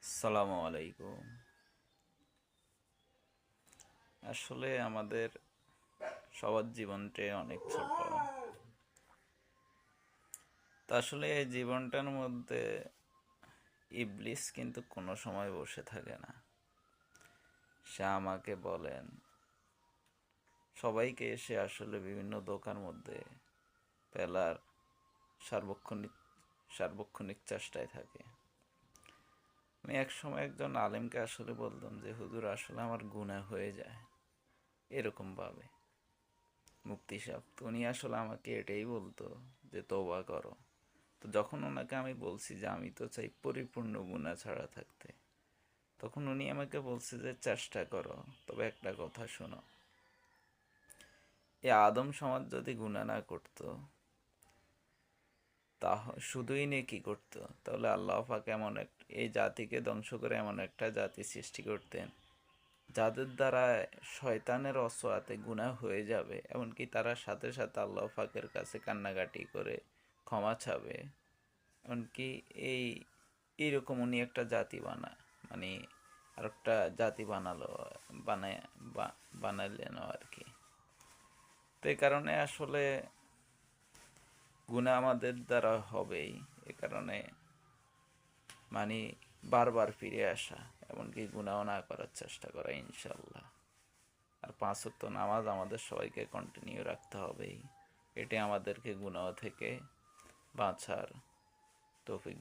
আসসালামু আলাইকুম। আসলে আমাদের সবার জীবনটাই অনেক ছোট। তা আসলে এই জীবনটার মধ্যে ইবলিস কিন্তু কোনো সময় বসে থাকে না। সে আমাকে বলেন, সবাইকে এসে আসলে বিভিন্ন দোকান মধ্যে ফেলার সার্বক্ষণিক সার্বক্ষণিক চেষ্টায় থাকে। আমি এক সময় একজন আলেমকে আসলে বলতাম যে হুজুর আসলে আমার গুনাহ হয়ে যায় এরকম ভাবে। মুফতি সাহেব তো উনি আসলে আমাকে এটাই বলতো যে তওবা করো। তো যখন ওনাকে আমি বলছি যে আমি তো চাই পরিপূর্ণ গুনাহ ছাড়া থাকতে, তখন উনি আমাকে বলছে যে চেষ্টা করো, তবে একটা কথা শোনো, এই আদম সমাজ যদি গুনাহ না করতো, তা শুধুই নেকি করতো, তাহলে আল্লাহ পাক এমন এক এই জাতিকে ধ্বংস করে এমন একটা জাতি সৃষ্টি করতেন যাদের দ্বারা শয়তানের অসওয়াতে গুনাহ হয়ে যাবে, এমনকি তারা সাথে সাথে আল্লাহ পাকের কাছে কান্নাকাটি করে ক্ষমা চাবে। এমনকি এই এইরকম উনি একটা জাতি মানে আর একটা জাতি বানায় বানাইলেন আর কি। তো এই কারণে আসলে গুনাহ আমাদের দ্বারা হবেই। এ কারণে মানে বারবার ফিরে আসা, এমনকি গুনাহ না করার চেষ্টা করা ইনশাল্লাহ। আর পাঁচ ওয়াক্ত নামাজ আমাদের সবাইকে কন্টিনিউ রাখতে হবেই। এটি আমাদেরকে গুনাহ থেকে বাঁচার তৌফিক